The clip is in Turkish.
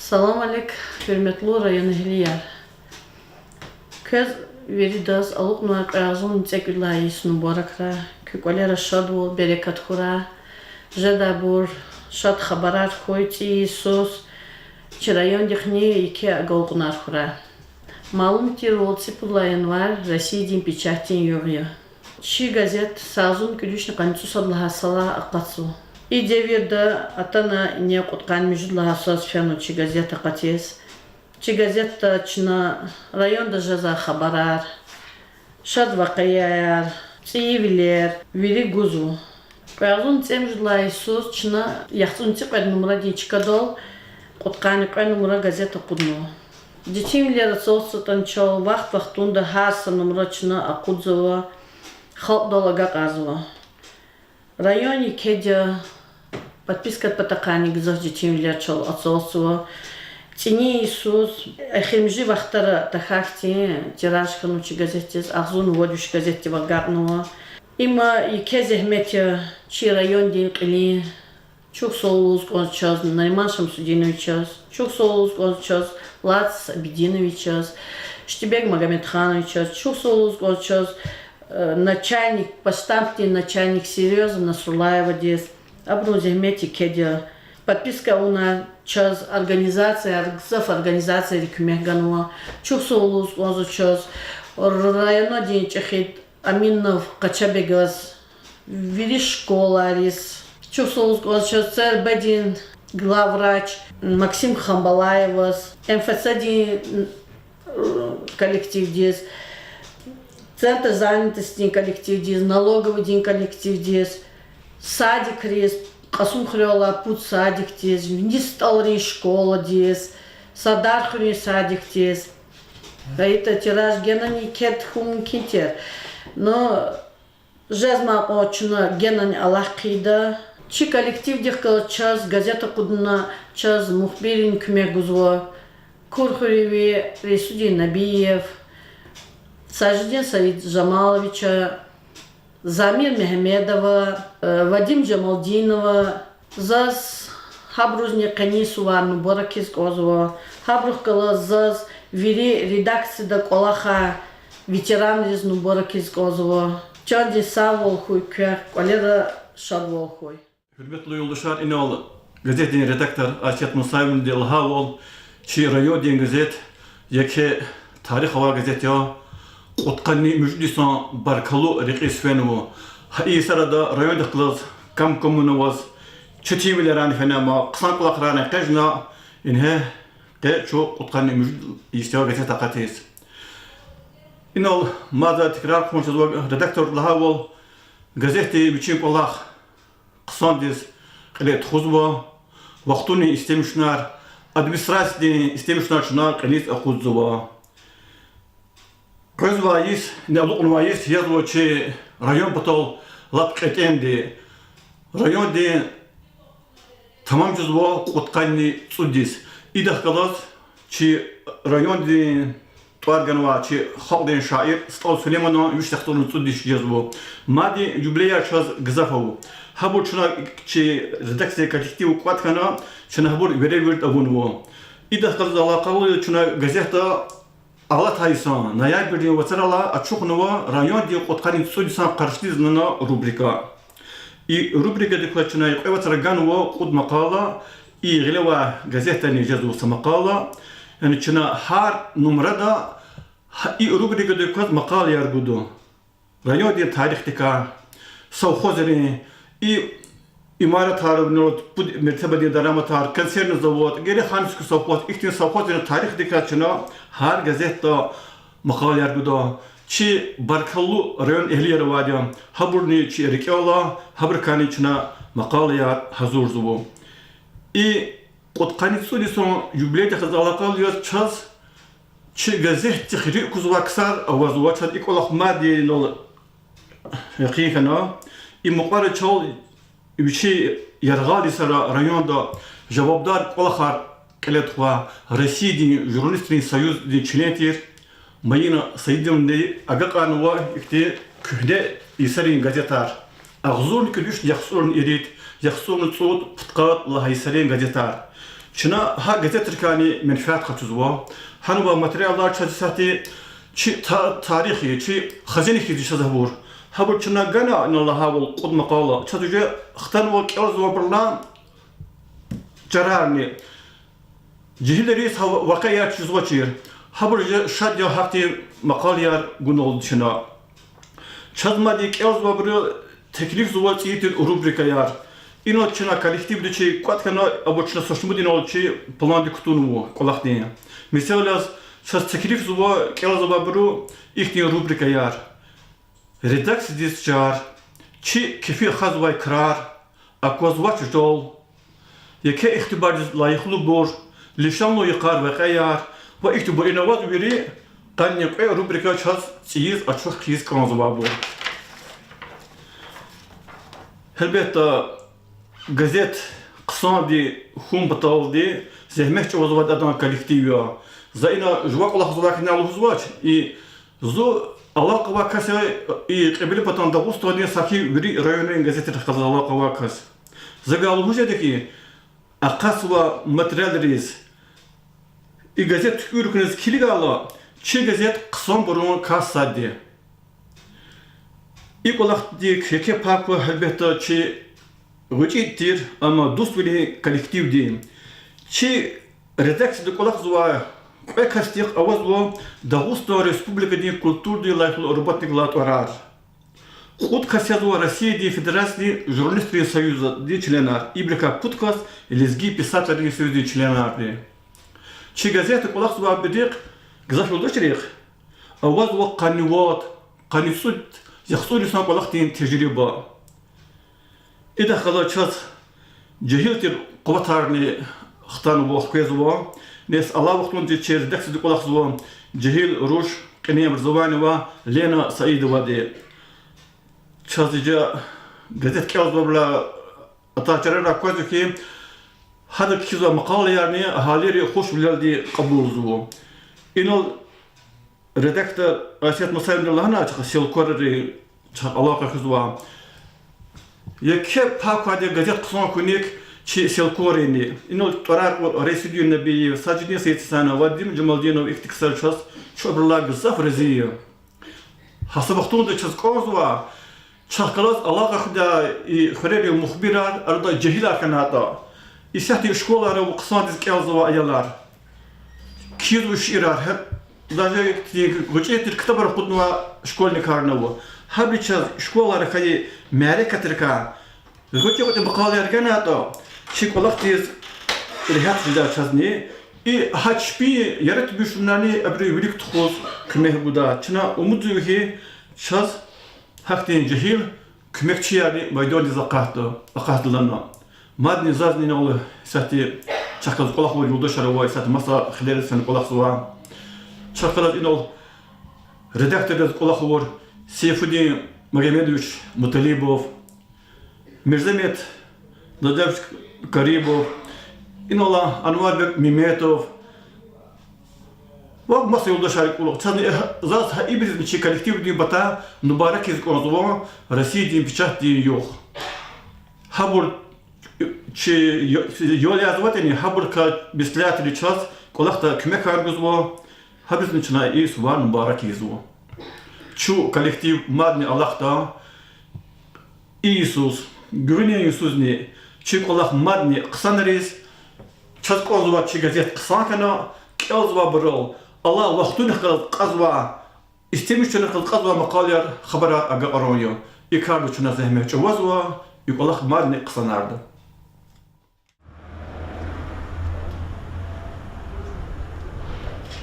Salam aleyk, hürmetli rayon ehliler. Köz veridas alık nuak ağzın çeküllahi sunu borakra, kökolera şad ol, berekat kura, jadabur, şad habarar koyti, sos, çi rayon dikni iki agolgunar kura. Malum ti rol cipullayan var, Россиядин печатин yoğuyor. Çi gazet sazun külüşni kançu sadlaha sala aqatsu. И деверда атана не куткан мижла сос фену чи газета катес. Чи газета чна районда жаза хабарар. Шад вакаяр, цивилер, вири гузу. Казун цемжла Исус чна яхтун ципад нумра дичкадол куткан кан нумра газета кудну. Дичимлер сосутан чол вахтунда хаса нумра чна акудзова халк долага казва. Районе кедя подписка потакани гзах дичимлер чол отсосуа. Тини Исус ахимжи вахтара тахахти тираж ханучи газетес ахзун водюш газете вагагнуа. Има и кезехмете чи район дин кили чук соулуз кончас Найман Шамсудиновичас, чук соулуз кончас Лац Абидиновичас, Штибек Магомедхановичас, чук соулуз кончас начальник по штампе, начальник Серьеза Насрулаева дес. Абрузехмете кедя подписка уна час организация, аргзав организация рекумехгануа, чук соулуз кончас районо дин чехит Аминов Качабегас, вири школа арис, чук соулуз кончас ЦРБ главврач Максим Хамбалаевас, МФЦ коллектив дес, Центр занятости коллектив дес, налоговый день коллектив дес, садик рез, Касум хрёла пут садик дес, Нисталри школа дес, Садар хрёни садик дес. Это тираж генани кет хум кинтер. Но жезма очна генани аллахида. Чи коллектив дехкал час газета кудна час мухбирин кмегузва. Курхуреви Ресудин Набиев, Саждин Саид Жамаловича, Замир Мехмедова, Вадим Джамалдинова, Заз Хабрузне Канисува Нуборакис Козова, Хабрухкала Заз Вири редакция да Колаха ветеран из Нуборакис Козова, Чанди Савол Хуйкер, Колера Шадвол Хуй. Hürmetli yoldaşlar, inal gazetenin redaktör Aşet Musayev'in delhavol çi rayon den gazet yeke tarih hava gazet ya Qutqani müjdisan barkalu riqis fenu hay sarada rayon daqlaz kam komunavaz çetivileran fenama qsan qlaqrana qajna inha de ço Qutqani müjd istiyor gazet taqatis inal maza tekrar konuşacağız redaktör lahavol gazete biçim Allah qsandis qlet khuzwa vaqtuni istemişnar administrasiyni istemişnar şuna qlis aquzwa qızvayis ne ulvayis yazvoçi rayon patol lapqetendi rayon de tamam juzwa Qutqani tsudis idaqalas çi rayon de tvarganwa çi xalqden şair Stal Süleymanov yüştaqtonu tsudis yazvo madi jubleya çaz gzafavu Habur çuna çi redaksiya kolektivi Qutqana çuna habur verevirt avunvo. İda qaz alaqalı çuna gazeta ala taysan noyabr'de vatsarala açuqnova rayon de Qutqani tsudisa qarştiznana rubrika. I rubrika de çuna qevatsaraganvo qud maqala i gileva gazeta ne jazu samaqala. Yani çuna har numrada i rubrika de qaz maqala yargudu. Rayon de tarixtika savxozeri и имарат харбнот мертебади дараматар концерн завод гери ханск совхоз ихтин совхозын тарих дикачына har газетта мақала яргуда чи баркалу район эhliyar вадя хабурни чи рекела хабркани чына мақала яр хазур зубу и Qutqani tsudison юблейте хазалакал яс час чи газет тихри кузваксар авазуачат иколах мади нол яқинкана и muqara çol üçi yargali sara rayonda cevapdar olahar keletwa Россиядин jurnalistrin союз di çilentir mayına sayıdım de agaqanwa ikti kühde isarin gazetar ağzun külüş yaxsurun erit yaxsurun tsut putqat la haysarin gazetar Çına ha gazete Türkani menfaat katuzwa. Hanuba materyallar çatısati çi tarihi çi hazine ki dişazabur. Habur çına gana inallah havul qud maqala. Çatıca xtan ve qazwa birla jararni. Cihilleri vakayat yüzvaçır. Habur şadya hakti maqaliyar gunol çına. Çazmadi qazwa bir teklif zuvatiyetin rubrika yar. İnol çına kolektivde çi qatkana aboçna soşmudin ol çi plan dikutunu kolaqdiya. Mesela çaz teklif zuva qazwa biru ihti rubrika yar. Redaks disjar çi kefi khazvay krar akozvaç dol. Yeke ihtibar layıklı bor lişanlo yıkar ve kayar ve ihtibar inovat biri qanni qay rubrika çaz çiz açıq qiz qazwa bor. Elbette gazet qısadi hum bataldi zehmet ozvat adan kolektiviya zaina jwaq Allah zwaq na luzvaç i zo alaqa vakasa i qibli batan da ustadi saki biri rayonun gazete qazal alaqa vakas zagalu hujadaki aqaswa material riz i gazet tükürkünüz kiligala çi gazet qısan burun kasadi İlk olarak diye keke pakı elbette çi gıcittir ama dost bile kolektiv değil. Çi redaksiya kolak zwa ve kastik avaz bu Dağıstan Respublika diye kultur diye layıklı robotik lat arar. Kod kasya zwa Россия diye Federasyon Jurnalistleri Союза diye çlenar. İbrika podcast Lezgi Pisatları Союза diye çlenar diye. Çi gazete kolak zwa bidik gazaf yolda çirek. Avaz bu qanivat qanisut يخصو لسان قلقتين تجربة إذا خلا شخص جهلت قوتارني اختانوا بوخكيزوا ناس الله وقتون تشير دكس دي قلق زوا جهل روش قنيم زواني وا لينا سعيد ودي شخص جا قدت كيزوا بلا اتاچرا كوزو كي هذا كيزوا مقال يعني اهالي خوش بلادي قبول زوا إنه redaktor Asiyat Musayim'in Allah'ına açık silkorri alaka kızwa. Yeke pakade gazet kısan kunik çi silkorrini. İnol torar o residü nebi sajidin seyitsana vadim cemaldino iktiksar ças çobrla gızaf reziyo. Hasabaqtun da ças kozwa. Çakalas alaka kıda xrebi muhbirar arada cehil arkanata. İsahti şkolara bu kısan diz kazwa ayalar. Kizu şirar hep даже гучетир ктабар худнува школьник арнаву хабича школара кай мэре катрика гучет бакалы арганато школах тиз рехат жда чазни и хачпи ярат бишунани абри велик тхоз кмех буда чина умудуги чаз хактин жахил кмекчияни майдони закатто акатлана мадни зазни нол сати чаказ колах бо юлдашара вай сати маса хилерсен колах суа Çakalat inol redaktör kolakhovor Seyfuddin Magomedovich Mutalibov Mirzamet Nadavsk Karibov inola Anvarbek Mimetov Vak masa yoldaşlar kolak çani zat ha ibiz bir kolektiv diye bata mübarek iz konuzwa Россия diye biçah diye yok Habur çi yol yazvateni habur ka bislatli çaz kolakta küme karguzwa Habisnin içine iyi var mübarek izu. Şu kolektiv madni Allah'ta İsus, güvenen İsus ne? Çünkü Allah madni kısanırız. Çaz kozva çi gazet kısan kana, kozva birol. Allah vaktunu kazva, istemiş çene kazva makalyar, habara aga aroyo. İkardı çene zehmet çuvazva, yuk Allah madni kısanardı.